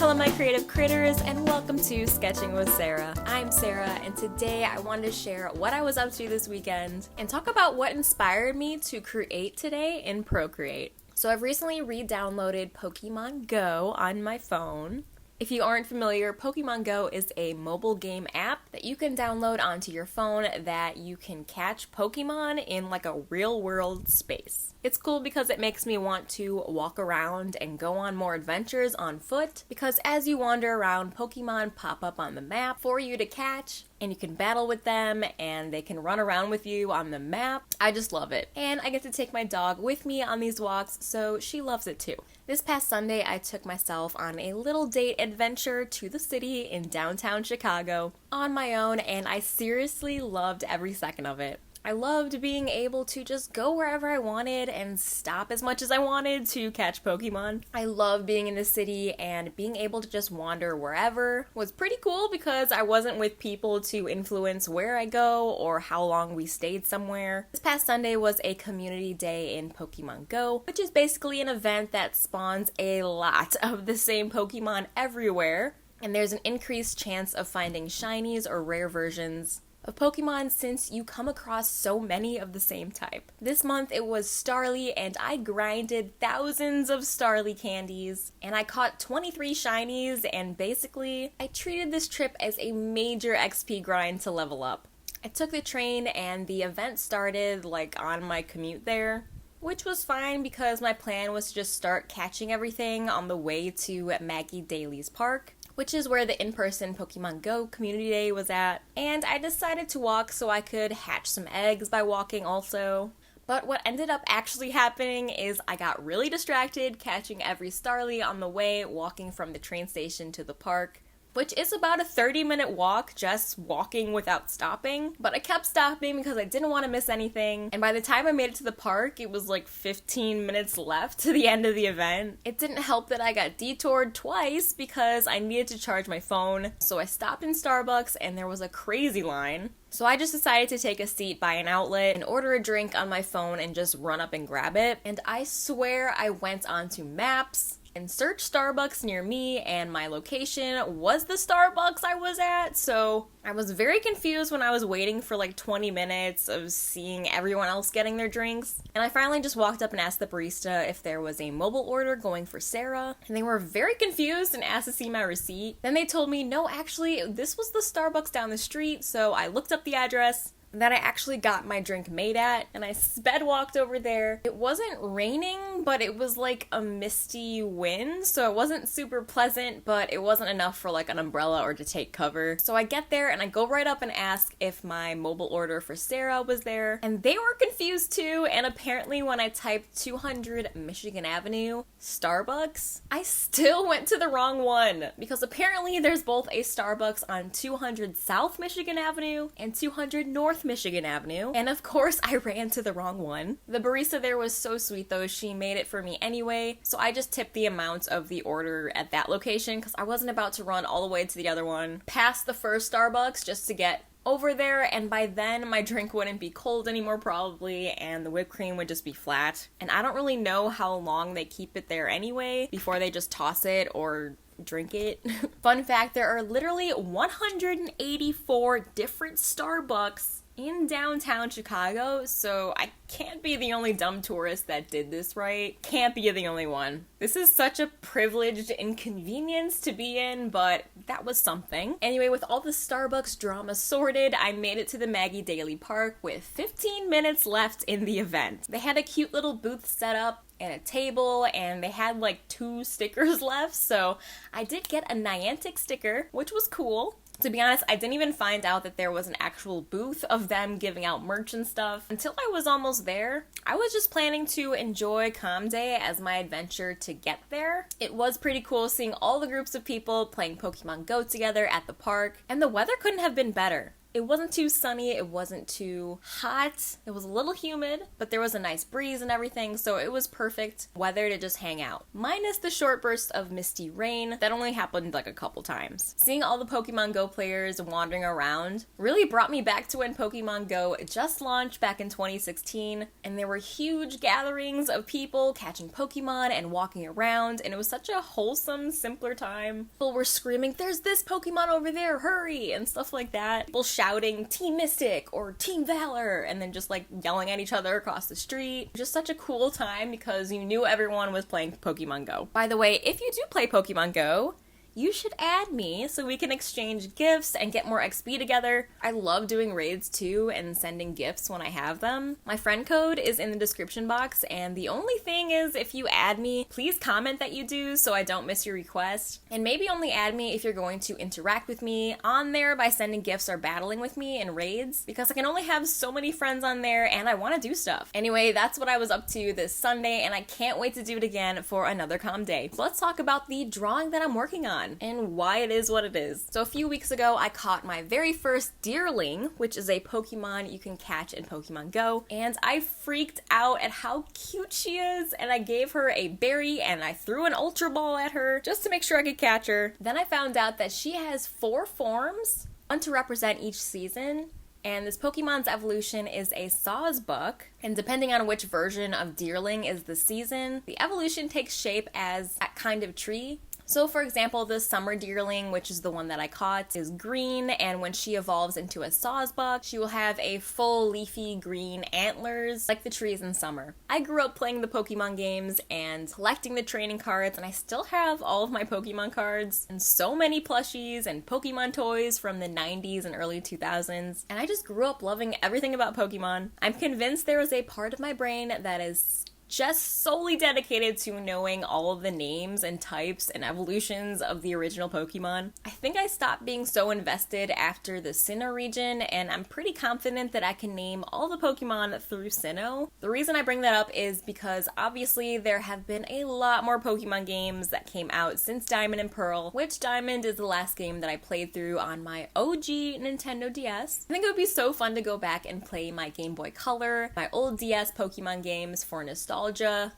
Hello my creative critters, and welcome to Sketching with Sarah. I'm Sarah, and today I wanted to share what I was up to this weekend and talk about what inspired me to create today in Procreate. So I've recently re-downloaded Pokémon GO on my phone. If you aren't familiar, Pokémon GO is a mobile game app that you can download onto your phone that you can catch Pokemon in like a real world space. It's cool because it makes me want to walk around and go on more adventures on foot, because as you wander around, Pokemon pop up on the map for you to catch, and you can battle with them, and they can run around with you on the map. I just love it. And I get to take my dog with me on these walks, so she loves it too. This past Sunday, I took myself on a little date adventure to the city in downtown Chicago on my own, and I seriously loved every second of it. I loved being able to just go wherever I wanted and stop as much as I wanted to catch Pokemon. I love being in the city, and being able to just wander wherever was pretty cool because I wasn't with people to influence where I go or how long we stayed somewhere. This past Sunday was a community day in Pokémon GO, which is basically an event that spawns a lot of the same Pokemon everywhere, and there's an increased chance of finding shinies or rare versions of Pokemon since you come across so many of the same type. This month it was Starly, and I grinded thousands of Starly candies, and I caught 23 shinies, and basically I treated this trip as a major XP grind to level up. I took the train, and the event started like on my commute there, which was fine because my plan was to just start catching everything on the way to Maggie Daley Park, which is where the in-person Pokemon GO community day was at, and I decided to walk so I could hatch some eggs by walking also. But what ended up actually happening is I got really distracted catching every Starly on the way walking from the train station to the park, which is about a 30-minute walk just walking without stopping. But I kept stopping because I didn't want to miss anything, and by the time I made it to the park, it was like 15 minutes left to the end of the event. It didn't help that I got detoured twice because I needed to charge my phone, so I stopped in Starbucks and there was a crazy line. So I just decided to take a seat by an outlet and order a drink on my phone and just run up and grab it. And I swear I went onto Maps and searched Starbucks near me, and my location was the Starbucks I was at, so I was very confused when I was waiting for like 20 minutes of seeing everyone else getting their drinks. And I finally just walked up and asked the barista if there was a mobile order going for Sarah, and they were very confused and asked to see my receipt. Then they told me, no, actually, this was the Starbucks down the street, so I looked up the address that I actually got my drink made at, and I sped walked over there. It wasn't raining, but it was like a misty wind, so it wasn't super pleasant, but it wasn't enough for like an umbrella or to take cover. So I get there and I go right up and ask if my mobile order for Sarah was there, and they were confused too, and apparently when I typed 200 Michigan Avenue, Starbucks, I still went to the wrong one, because apparently there's both a Starbucks on 200 South Michigan Avenue and 200 North Michigan Avenue, and of course I ran to the wrong one. The barista there was so sweet though, she made it for me anyway, so I just tipped the amount of the order at that location because I wasn't about to run all the way to the other one, past the first Starbucks just to get over there, and by then my drink wouldn't be cold anymore probably, and the whipped cream would just be flat. And I don't really know how long they keep it there anyway before they just toss it or drink it. Fun fact, there are literally 184 different Starbucks in downtown Chicago, so I can't be the only dumb tourist that did this right. Can't be the only one. This is such a privileged inconvenience to be in, but that was something. Anyway, with all the Starbucks drama sorted, I made it to the Maggie Daley Park with 15 minutes left in the event. They had a cute little booth set up and a table, and they had like 2 stickers left, so I did get a Niantic sticker, which was cool. To be honest, I didn't even find out that there was an actual booth of them giving out merch and stuff until I was almost there. I was just planning to enjoy Com Day as my adventure to get there. It was pretty cool seeing all the groups of people playing Pokemon GO together at the park, and the weather couldn't have been better. It wasn't too sunny, it wasn't too hot, it was a little humid, but there was a nice breeze and everything, so it was perfect weather to just hang out. Minus the short burst of misty rain that only happened like a couple times. Seeing all the Pokemon Go players wandering around really brought me back to when Pokemon Go just launched back in 2016, and there were huge gatherings of people catching Pokemon and walking around, and it was such a wholesome, simpler time. People were screaming, "There's this Pokemon over there, hurry!" and stuff like that. People shouting Team Mystic or Team Valor, and then just like yelling at each other across the street. Just such a cool time because you knew everyone was playing Pokemon Go. By the way, if you do play Pokemon Go, you should add me so we can exchange gifts and get more XP together. I love doing raids too and sending gifts when I have them. My friend code is in the description box, and the only thing is if you add me, please comment that you do so I don't miss your request. And maybe only add me if you're going to interact with me on there by sending gifts or battling with me in raids, because I can only have so many friends on there and I want to do stuff. Anyway, that's what I was up to this Sunday, and I can't wait to do it again for another calm day. So let's talk about the drawing that I'm working on and why it is what it is. So a few weeks ago, I caught my very first Deerling, which is a Pokemon you can catch in Pokemon Go, and I freaked out at how cute she is, and I gave her a berry and I threw an Ultra Ball at her just to make sure I could catch her. Then I found out that she has 4 forms, one to represent each season, and this Pokemon's evolution is a Sawsbuck, and depending on which version of Deerling is the season, the evolution takes shape as that kind of tree. So for example, the Summer Deerling, which is the one that I caught, is green, and when she evolves into a Sawsbuck, she will have a full leafy green antlers like the trees in summer. I grew up playing the Pokemon games and collecting the training cards, and I still have all of my Pokemon cards and so many plushies and Pokemon toys from the 90s and early 2000s, and I just grew up loving everything about Pokemon. I'm convinced there is a part of my brain that is just solely dedicated to knowing all of the names and types and evolutions of the original Pokemon. I think I stopped being so invested after the Sinnoh region, and I'm pretty confident that I can name all the Pokemon through Sinnoh. The reason I bring that up is because obviously there have been a lot more Pokemon games that came out since Diamond and Pearl, which Diamond is the last game that I played through on my OG Nintendo DS. I think it would be so fun to go back and play my Game Boy Color, my old DS Pokemon games for nostalgia,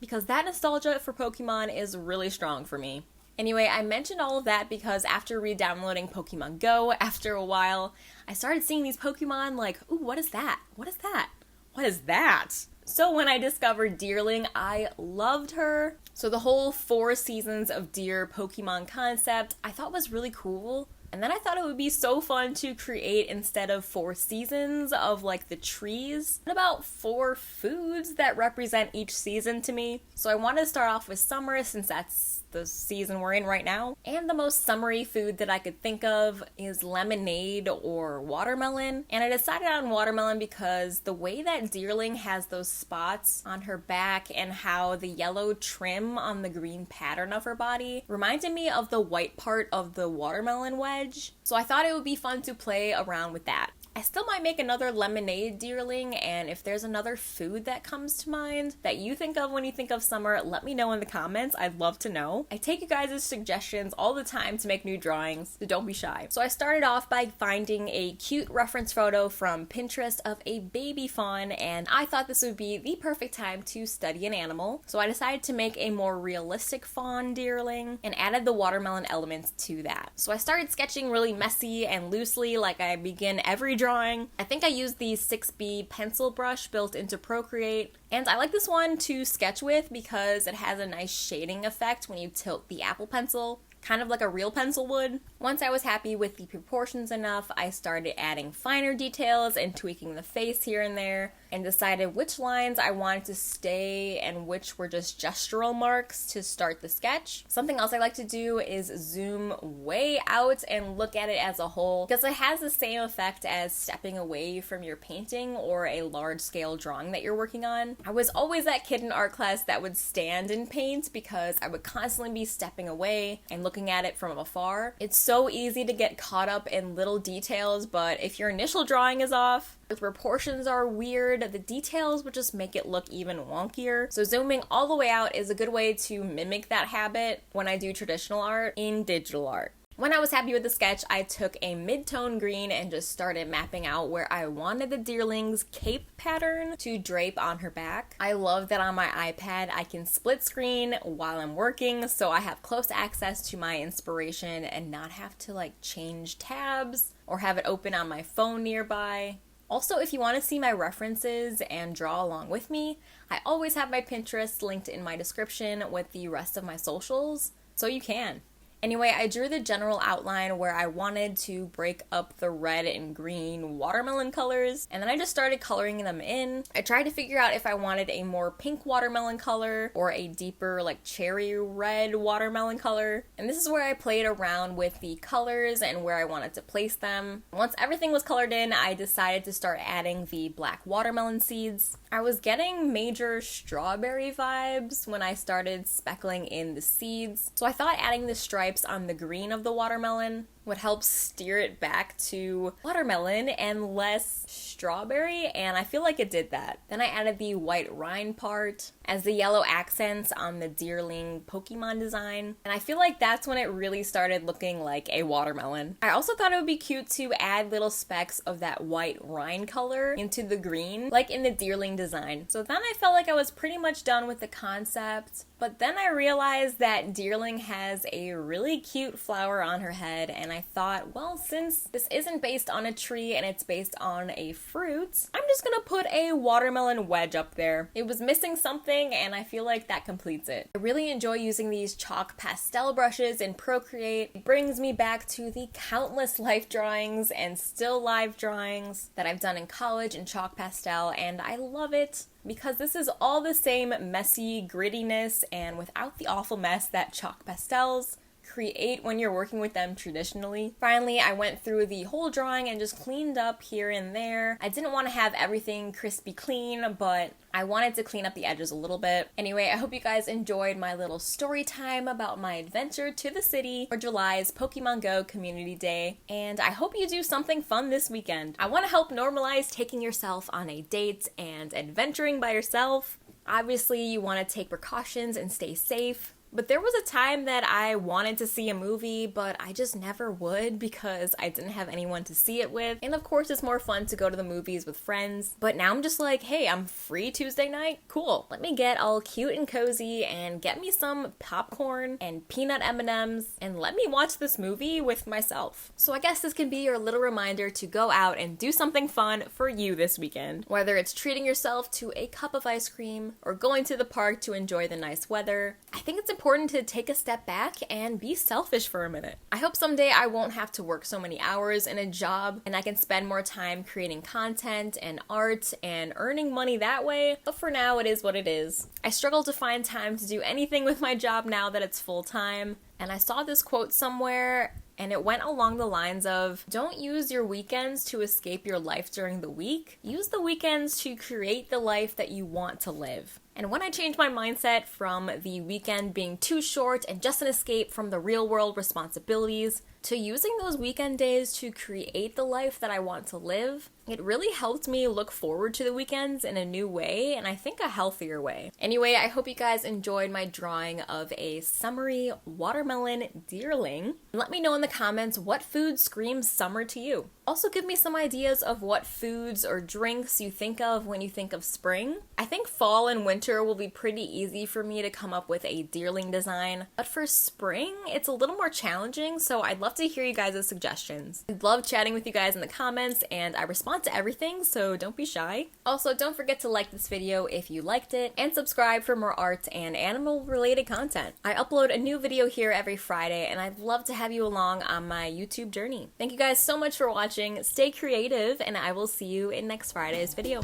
because that nostalgia for Pokemon is really strong for me. Anyway, I mentioned all of that because after re-downloading Pokemon Go, after a while, I started seeing these Pokemon like, ooh, what is that? What is that? What is that? So when I discovered Deerling, I loved her. So the whole 4 seasons of Deer Pokemon concept I thought was really cool. And then I thought it would be so fun to create, instead of 4 seasons of like the trees, about 4 foods that represent each season to me. So I wanted to start off with summer since that's the season we're in right now. And the most summery food that I could think of is lemonade or watermelon. And I decided on watermelon because the way that Deerling has those spots on her back and how the yellow trim on the green pattern of her body reminded me of the white part of the watermelon wedge. So I thought it would be fun to play around with that. I still might make another lemonade Deerling, and if there's another food that comes to mind that you think of when you think of summer, let me know in the comments. I'd love to know. I take you guys' suggestions all the time to make new drawings, so don't be shy. So I started off by finding a cute reference photo from Pinterest of a baby fawn, and I thought this would be the perfect time to study an animal. So I decided to make a more realistic fawn Deerling and added the watermelon elements to that. So I started sketching really messy and loosely like I begin every drawing. I think I used the 6B pencil brush built into Procreate, and I like this one to sketch with because it has a nice shading effect when you tilt the Apple Pencil, kind of like a real pencil would. Once I was happy with the proportions enough, I started adding finer details and tweaking the face here and there, and decided which lines I wanted to stay and which were just gestural marks to start the sketch. Something else I like to do is zoom way out and look at it as a whole, because it has the same effect as stepping away from your painting or a large-scale drawing that you're working on. I was always that kid in art class that would stand and paint because I would constantly be stepping away and looking at it from afar. It's so easy to get caught up in little details, but if your initial drawing is off, the proportions are weird, the details would just make it look even wonkier. So zooming all the way out is a good way to mimic that habit when I do traditional art in digital art. When I was happy with the sketch, I took a mid-tone green and just started mapping out where I wanted the Deerling's cape pattern to drape on her back. I love that on my iPad I can split screen while I'm working, so I have close access to my inspiration and not have to like change tabs or have it open on my phone nearby. Also, if you want to see my references and draw along with me, I always have my Pinterest linked in my description with the rest of my socials, so you can. Anyway, I drew the general outline where I wanted to break up the red and green watermelon colors, and then I just started coloring them in. I tried to figure out if I wanted a more pink watermelon color or a deeper like cherry red watermelon color, and this is where I played around with the colors and where I wanted to place them. Once everything was colored in, I decided to start adding the black watermelon seeds. I was getting major strawberry vibes when I started speckling in the seeds, so I thought adding the stripes on the green of the watermelon would help steer it back to watermelon and less strawberry, and I feel like it did that. Then I added the white rind part as the yellow accents on the Deerling Pokemon design, and I feel like that's when it really started looking like a watermelon. I also thought it would be cute to add little specks of that white rind color into the green, like in the Deerling design. So then I felt like I was pretty much done with the concept, but then I realized that Deerling has a really cute flower on her head, and I thought, well, since this isn't based on a tree and it's based on a fruit, I'm just gonna put a watermelon wedge up there. It was missing something, and I feel like that completes it. I really enjoy using these chalk pastel brushes in Procreate. It brings me back to the countless life drawings and still life drawings that I've done in college in chalk pastel, and I love it because this is all the same messy grittiness and without the awful mess that chalk pastels create when you're working with them traditionally. Finally, I went through the whole drawing and just cleaned up here and there. I didn't want to have everything crispy clean, but I wanted to clean up the edges a little bit. Anyway, I hope you guys enjoyed my little story time about my adventure to the city for July's Pokémon GO Community Day, and I hope you do something fun this weekend. I want to help normalize taking yourself on a date and adventuring by yourself. Obviously, you want to take precautions and stay safe. But there was a time that I wanted to see a movie, but I just never would because I didn't have anyone to see it with. And of course, it's more fun to go to the movies with friends. But now I'm just like, hey, I'm free Tuesday night? Cool. Let me get all cute and cozy and get me some popcorn and peanut M&Ms and let me watch this movie with myself. So I guess this can be your little reminder to go out and do something fun for you this weekend. Whether it's treating yourself to a cup of ice cream or going to the park to enjoy the nice weather, I think it's important to take a step back and be selfish for a minute. I hope someday I won't have to work so many hours in a job and I can spend more time creating content and art and earning money that way, but for now it is what it is. I struggle to find time to do anything with my job now that it's full-time, and I saw this quote somewhere and it went along the lines of, don't use your weekends to escape your life during the week. Use the weekends to create the life that you want to live. And when I changed my mindset from the weekend being too short and just an escape from the real world responsibilities to using those weekend days to create the life that I want to live, it really helped me look forward to the weekends in a new way, and I think a healthier way. Anyway, I hope you guys enjoyed my drawing of a summery watermelon Deerling. Let me know in the comments what food screams summer to you. Also give me some ideas of what foods or drinks you think of when you think of spring. I think fall and winter will be pretty easy for me to come up with a Deerling design, but for spring, it's a little more challenging, so I'd love to hear you guys' suggestions. I love chatting with you guys in the comments, and I respond to everything, so don't be shy. Also, don't forget to like this video if you liked it, and subscribe for more art and animal-related content. I upload a new video here every Friday, and I'd love to have you along on my YouTube journey. Thank you guys so much for watching. Stay creative, and I will see you in next Friday's video.